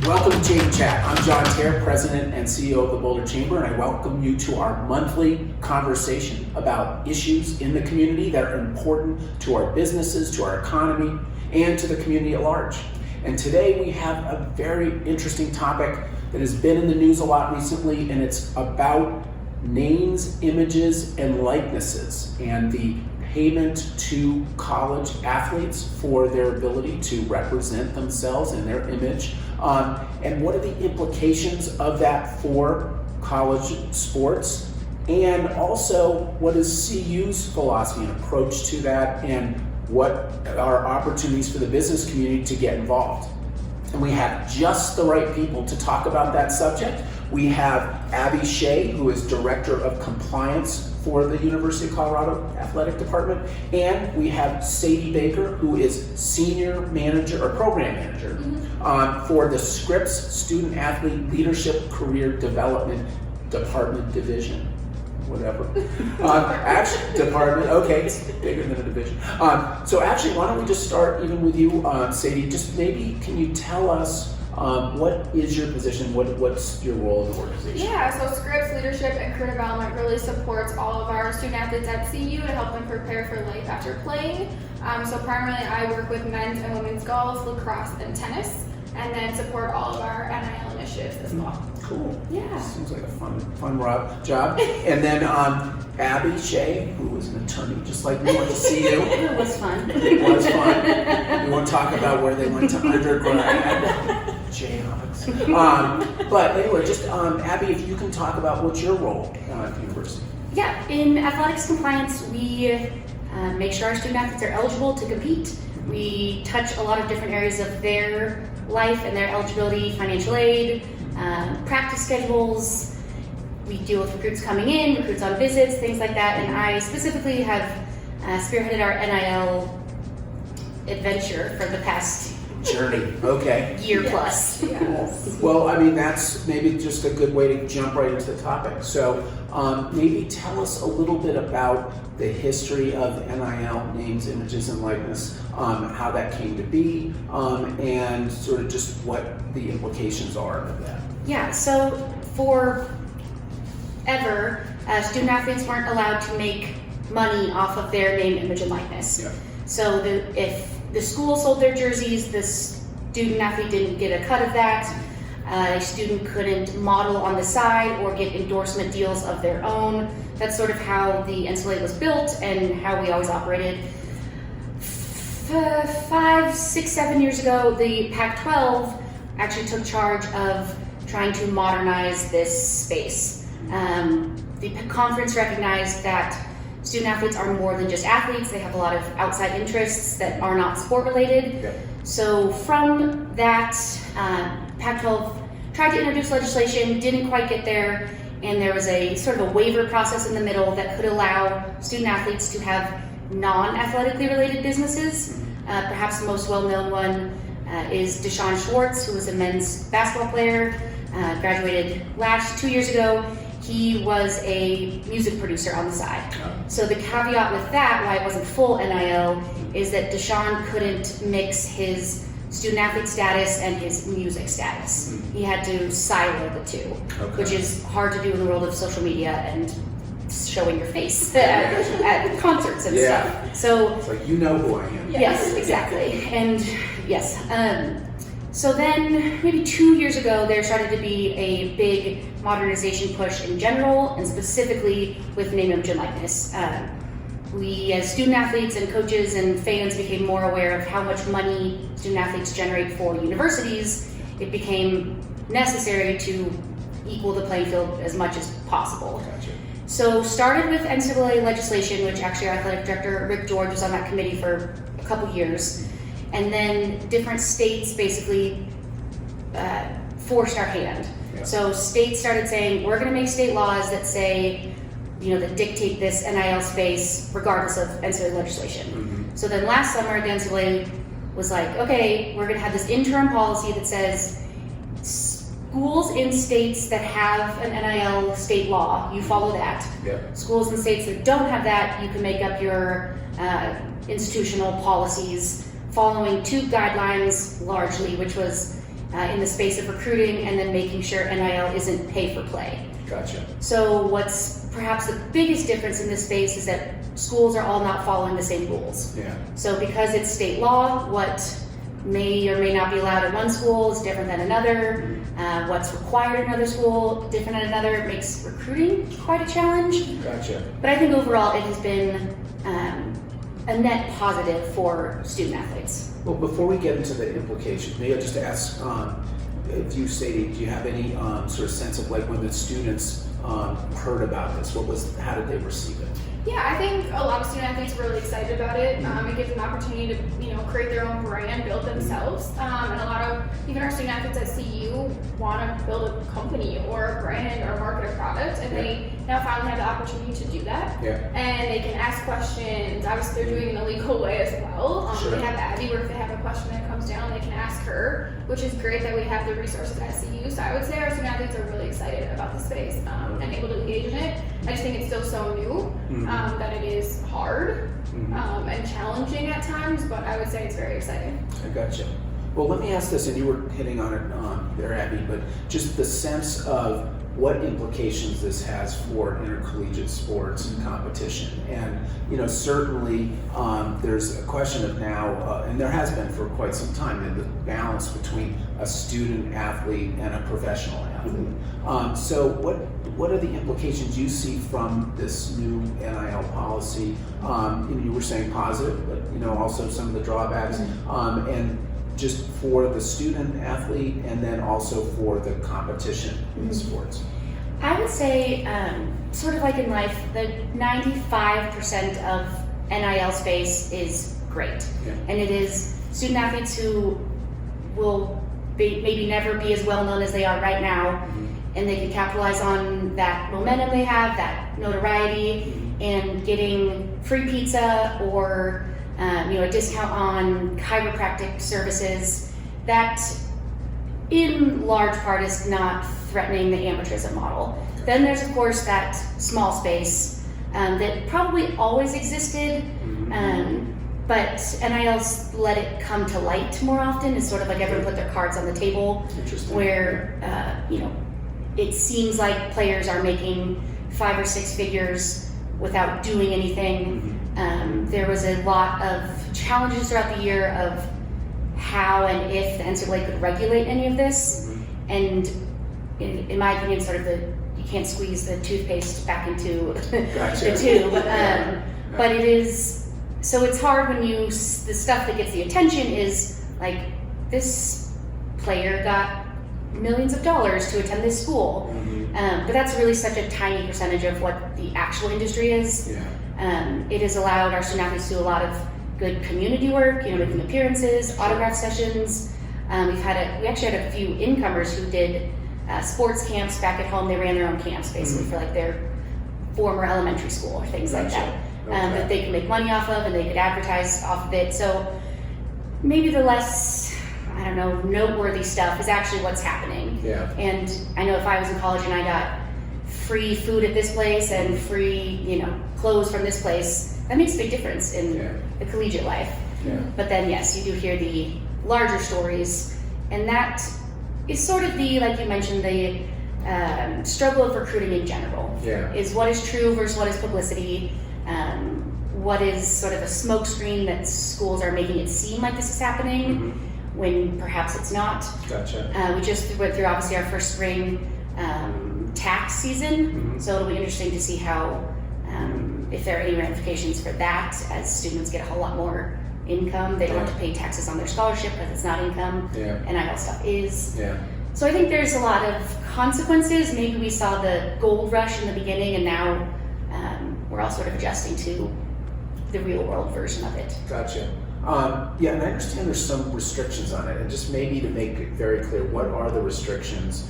Welcome to Chamber Chat. I'm John Terr, President and CEO of the Boulder Chamber, and I welcome you to our monthly conversation about issues in the community that are important to our businesses, to our economy, and to the community at large. And today we have a very interesting topic that has been in the news a lot recently, and it's about names, images, and likenesses, and the payment to college athletes for their ability to represent themselves and their image. And what are the implications of that for college sports? And also, what is CU's philosophy and approach to that, and what are opportunities for the business community to get involved? And we have just the right people to talk about that subject. We have Abby Shea, who is Director of Compliance for the University of Colorado Athletic Department, and we have Sadie Baker, who is Senior Manager or Program Manager for the Scripps Student Athlete Leadership Career Development Department Division. Whatever. Actually, department, okay, it's bigger than a division. So actually, why don't we just start even with you, Sadie, just maybe can you tell us what is your position, what's your role in the organization? Yeah, so Scripps Leadership and Career Development really supports all of our student athletes at CU to help them prepare for life after playing. So primarily I work with men's and women's golf, lacrosse, and tennis, and then support all of our NIL initiatives as well. Cool. Yeah. Seems like a fun job. And then Abby Shea, who was an attorney just like me, went to CU. It was fun. It was fun. We won't talk about where they went to undergrad. Jayhawks. But anyway, just Abby, if you can talk about what's your role at the university. Yeah, in athletics compliance, we make sure our student athletes are eligible to compete. We touch a lot of different areas of their life and their eligibility, financial aid, practice schedules. We deal with recruits coming in, recruits on visits, things like that. And I specifically have spearheaded our NIL adventure for the past journey. Okay. year plus. Yes. Well, I mean, that's maybe just a good way to jump right into the topic. So maybe tell us a little bit about the history of NIL, names, images, and likeness, how that came to be, and sort of just what the implications are of that. Yeah, so forever, student athletes weren't allowed to make money off of their name, image, and likeness. Yeah. So if the school sold their jerseys, the student athlete didn't get a cut of that. A student couldn't model on the side or get endorsement deals of their own. That's sort of how the NCAA was built and how we always operated. 5, 6, 7 years ago, the Pac-12 actually took charge of trying to modernize this space. The conference recognized that student athletes are more than just athletes. They have a lot of outside interests that are not sport related. Yeah. So from that, Pac-12 tried to introduce legislation, didn't quite get there, and there was a sort of a waiver process in the middle that could allow student athletes to have non-athletically related businesses. Perhaps the most well-known one is Deshaun Schwartz, who was a men's basketball player, graduated 2 years ago. He was a music producer on the side. So the caveat with that, why it wasn't full NIL, is that Deshaun couldn't mix his student athlete status and his music status. He had to silo the two, which is hard to do in the world of social media and showing your face at concerts and stuff. So it's like, you know who I am. Yes, exactly. And yes. So then maybe 2 years ago, there started to be a big modernization push in general, and specifically with name, image, and likeness. We, as student athletes and coaches and fans, became more aware of how much money student athletes generate for universities. It became necessary to equal the playing field as much as possible. Gotcha. So started with NCAA legislation, which actually our athletic director, Rick George, was on that committee for a couple years. And then different states basically forced our hand. Yeah. So states started saying, we're going to make state laws that say, that dictate this NIL space regardless of NCAA legislation. Mm-hmm. So then last summer, the NCAA was like, okay, we're going to have this interim policy that says schools in states that have an NIL state law, you follow that. Yep. Schools in states that don't have that, you can make up your institutional policies following two guidelines largely, which was in the space of recruiting, and then making sure NIL isn't pay for play. Gotcha. So what's perhaps the biggest difference in this space is that schools are all not following the same rules. Yeah. So because it's state law, what may or may not be allowed in one school is different than another. What's required in another school, different than another. It makes recruiting quite a challenge. Gotcha. But I think overall it has been a net positive for student athletes. Well, before we get into the implications, maybe I'll just ask if you, Sadie, do you have any sort of sense of like when the students heard about this? How did they receive it? Yeah, I think a lot of student athletes are really excited about it. It gives them an opportunity to, create their own brand, build themselves. And a lot of, even our student athletes at CU want to build a company or a brand or market a product, and they now finally have the opportunity to do that. Yeah. And they can ask questions. Obviously, they're doing it in a legal way as well. Sure. They have Abby, where if they have a question that comes down, they can ask her, which is great that we have the resources at CU. So I would say our student athletes are really excited about the space and able to engage in it. I just think it's still so new that it is hard and challenging at times, but I would say it's very exciting. I gotcha. Well, let me ask this, and you were hitting on it there, Abby, but just the sense of what implications this has for intercollegiate sports and competition. And, certainly there's a question of now, and there has been for quite some time, the balance between a student athlete and a professional athlete. So what are the implications you see from this new NIL policy? You were saying positive, but also some of the drawbacks, and just for the student athlete, and then also for the competition in the sports. I would say, sort of like in life, the 95% of NIL space is great. Yeah. And it is student athletes who will maybe never be as well known as they are right now, and they can capitalize on that momentum they have, that notoriety, and getting free pizza or a discount on chiropractic services. That in large part is not threatening the amateurism model. Then there's of course that small space that probably always existed, but NIL's let it come to light more often. It's sort of like everyone put their cards on the table, where it seems like players are making 5 or 6 figures without doing anything. There was a lot of challenges throughout the year of how and if the NCAA could regulate any of this. And in my opinion, sort of you can't squeeze the toothpaste back into the tube. But it is, so it's hard when the stuff that gets the attention is like, this player got millions of dollars to attend this school. But that's really such a tiny percentage of what the actual industry is. It has allowed our student athletes to do a lot of good community work, making appearances, autograph sessions. We actually had a few incomers who did sports camps back at home. They ran their own camps basically for like their former elementary school or things like that. That they could make money off of, and they could advertise off of it. So maybe the less, noteworthy stuff is actually what's happening. And I know if I was in college and I got free food at this place and free, clothes from this place, that makes a big difference in the collegiate life. But then yes, you do hear the larger stories, and that is sort of like you mentioned, the struggle of recruiting in general. Is what is true versus what is publicity. What is sort of a smokescreen that schools are making it seem like this is happening when perhaps it's not. We just went through obviously our first spring tax season, so it'll be interesting to see how if there are any ramifications for that, as students get a whole lot more income. They don't have to pay taxes on their scholarship because it's not income. NIL stuff is. So I think there's a lot of consequences. Maybe we saw the gold rush in the beginning, and now we're all sort of adjusting to the real world version of it. Gotcha. And I understand there's some restrictions on it, and just maybe to make it very clear, what are the restrictions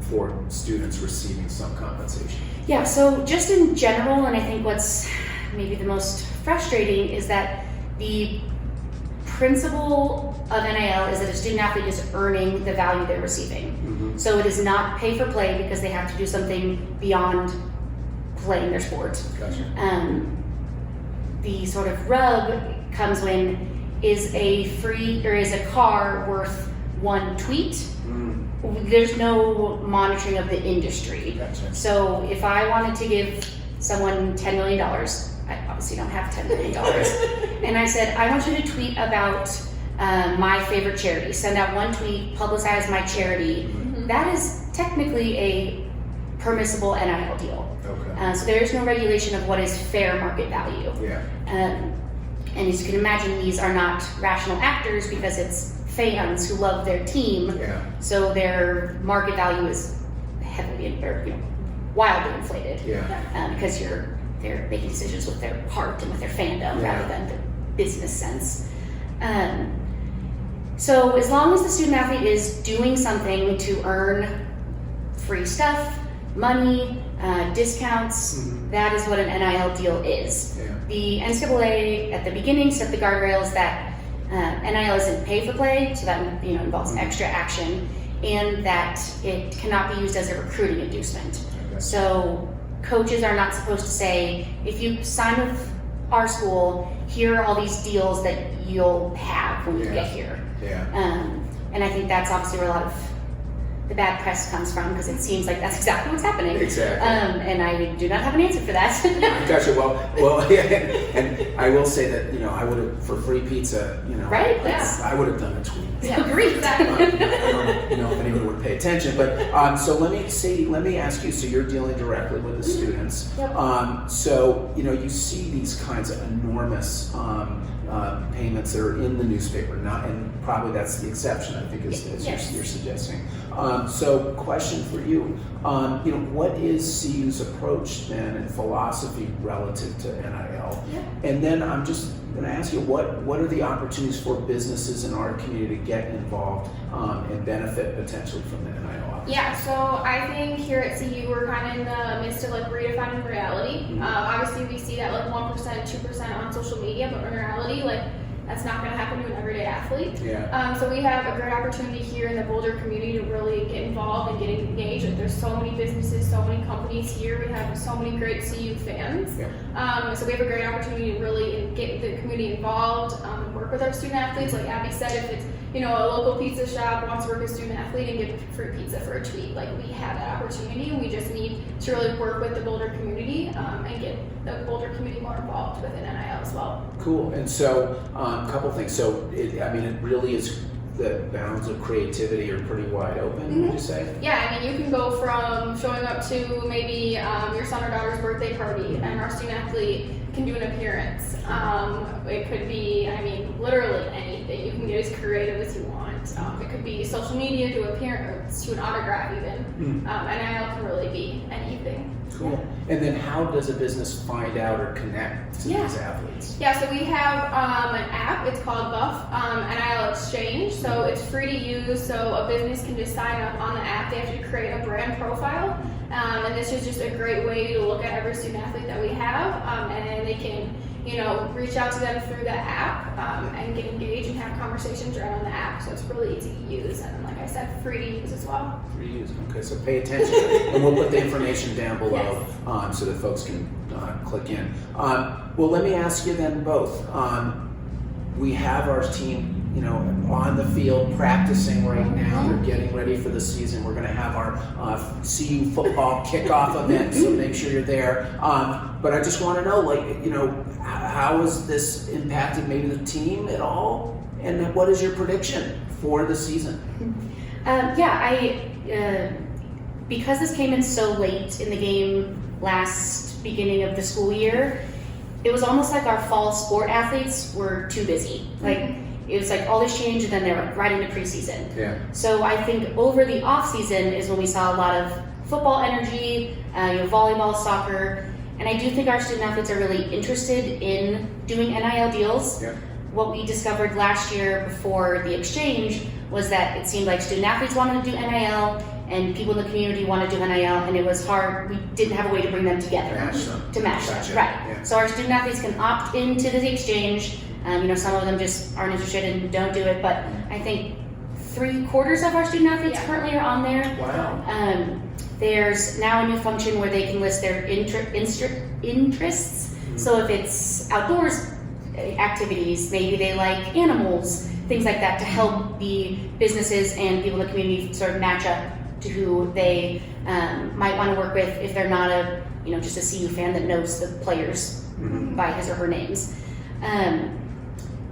for students receiving some compensation? Yeah, so just in general, and I think what's maybe the most frustrating is that the principle of NIL is that a student athlete is earning the value they're receiving. So it is not pay for play because they have to do something beyond playing their sport. The sort of rub comes when is a car worth one tweet. There's no monitoring of the industry. Gotcha. So if I wanted to give someone $10 million, I obviously don't have $10 million, and I said, I want you to tweet about my favorite charity, send out one tweet, publicize my charity, that is technically a permissible NIL deal. Okay. So there is no regulation of what is fair market value. Yeah. And as you can imagine, these are not rational actors because it's fans who love their team. Yeah. So their market value is heavily, or wildly inflated. Yeah. Because they're making decisions with their heart and with their fandom rather than their business sense. So as long as the student athlete is doing something to earn free stuff, money, discounts, that is what an NIL deal is. Yeah. The NCAA at the beginning set the guardrails that NIL isn't pay for play, so that involves extra action, and that it cannot be used as a recruiting inducement. Okay. So coaches are not supposed to say, if you sign with our school, here are all these deals that you'll have when you get here. Yeah. And I think that's obviously where a lot of the bad press comes from, because it seems like that's exactly what's happening. Exactly. And I do not have an answer for that. Gotcha. Well, yeah, and I will say that I would have, for free pizza, Right, I would have done a tweet. Agreed. I don't know if anyone would pay attention, but so let me ask you. So you're dealing directly with the students. Yep. So you see these kinds of enormous payments that are in the newspaper, and probably that's the exception, I think, as you're suggesting. So question for you, what is CU's approach then and philosophy relative to NIL? Yeah. And then I'm just going to ask you, what are the opportunities for businesses in our community to get involved and benefit potentially from the NIL opportunity? Yeah, so I think here at CU we're kind of in the midst of redefining reality. Obviously we see that 1%, 2% on social media, but in reality, that's not going to happen to an everyday athlete. Yeah. So we have a great opportunity here in the Boulder community to really get involved and get engaged. There's so many businesses, so many companies here. We have so many great CU fans. Yeah. So we have a great opportunity to really get the community involved, work with our student athletes. Like Abby said, if it's a local pizza shop wants to work with a student athlete and give free pizza for a tweet, we have that opportunity, and we just need to really work with the Boulder community and get the Boulder community more involved within NIL as well. Cool. And so a couple things. So it really is, the bounds of creativity are pretty wide open, would you say? Yeah, you can go from showing up to maybe your son or daughter's birthday party, and our student athlete can do an appearance. It could be, literally anything. You can get as creative as you want. It could be social media to appearance, to an autograph even. NIL can really be anything. Cool. And then how does a business find out or connect to these athletes? Yeah, so we have an app. It's called Buff NIL Exchange. So it's free to use. So a business can just sign up on the app. They have to create a brand profile. And this is just a great way to look at every student athlete that we have. And they can reach out to them through the app and get engaged and have conversations around the app. So it's really easy to use, and like I said, free to use as well. Free to use. Okay, so pay attention, and we'll put the information down below so that folks can click in. Well, let me ask you then both. We have our team, on the field practicing right now. They're getting ready for the season. We're going to have our CU football kickoff event, so make sure you're there. But I just want to know, how has this impacted maybe the team at all? And what is your prediction for the season? Because this came in so late in the game beginning of the school year, it was almost like our fall sport athletes were too busy. It was all this change, and then they were right into preseason. Yeah. So I think over the off season is when we saw a lot of football energy, volleyball, soccer, and I do think our student athletes are really interested in doing NIL deals. Yeah. What we discovered last year before the exchange was that it seemed like student athletes wanted to do NIL, and people in the community wanted to do NIL, and it was hard. We didn't have a way to bring them together to match them. Right. Yeah. So our student athletes can opt into the exchange. Some of them just aren't interested and don't do it, but I think 3/4 of our student athletes currently are on there. Wow. There's now a new function where they can list their interests. So if it's outdoors activities, maybe they like animals, things like that to help the businesses and people in the community sort of match up to who they might want to work with if they're not just a CU fan that knows the players by his or her names.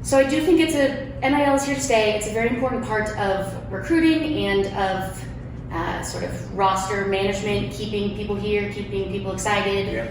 So I do think NIL is here to stay. It's a very important part of recruiting and of sort of roster management, keeping people here, keeping people excited. Yeah.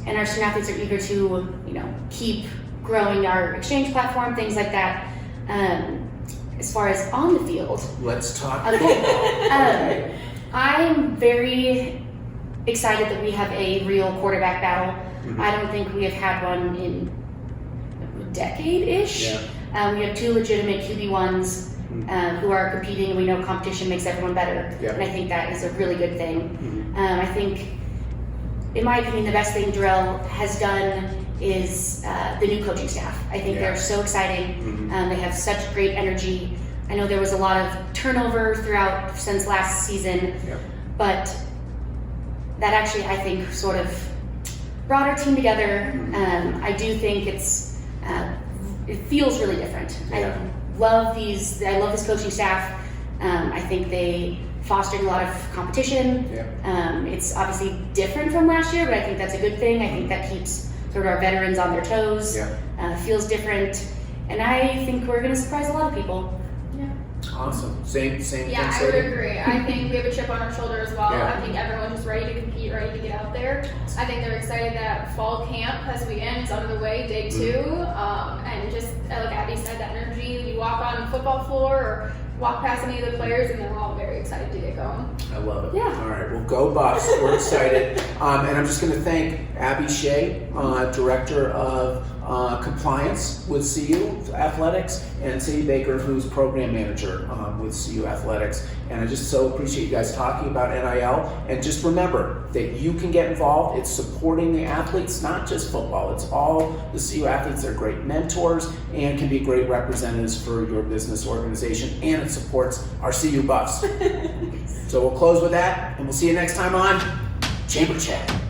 And our student athletes are eager to, keep growing our exchange platform, things like that. As far as on the field, Let's talk okay. football. I'm very excited that we have a real quarterback battle. I don't think we have had one in a decade-ish. Yeah. We have two legitimate QB1s who are competing. We know competition makes everyone better, Yeah. and I think that is a really good thing. I think, in my opinion, the best thing Darrell has done is the new coaching staff. I think they're so exciting. They have such great energy. I know there was a lot of turnover since last season, but that actually, I think, sort of brought our team together. I do think it feels really different. Yeah. I love this coaching staff. I think they fostered a lot of competition. It's obviously different from last year, but I think that's a good thing. I think that keeps sort of our veterans on their toes. Feels different, and I think we're going to surprise a lot of people. Awesome. Same thing. Yeah, I would Sadie? agree. I think we have a chip on our shoulder as well. Yeah. I think everyone's just ready to compete, ready to get out there. I think they're excited that fall camp has begun. It's on the way, day 2. And just like Abby said, that energy. You walk on the football floor or walk past any of the players, and they're all very excited to get going. I love it. Yeah. All right. Well, go Buffs. We're excited. And I'm just going to thank Abby Shea, Director of Compliance with CU Athletics, and Sadie Baker, who's Program Manager with CU Athletics. And I just so appreciate you guys talking about NIL. And just remember that you can get involved. It's supporting the athletes, not just football. It's all the CU athletes. They're great mentors and can be great representatives for your business organization. And it supports our CU Buffs. So we'll close with that, and we'll see you next time on Chamber Chat.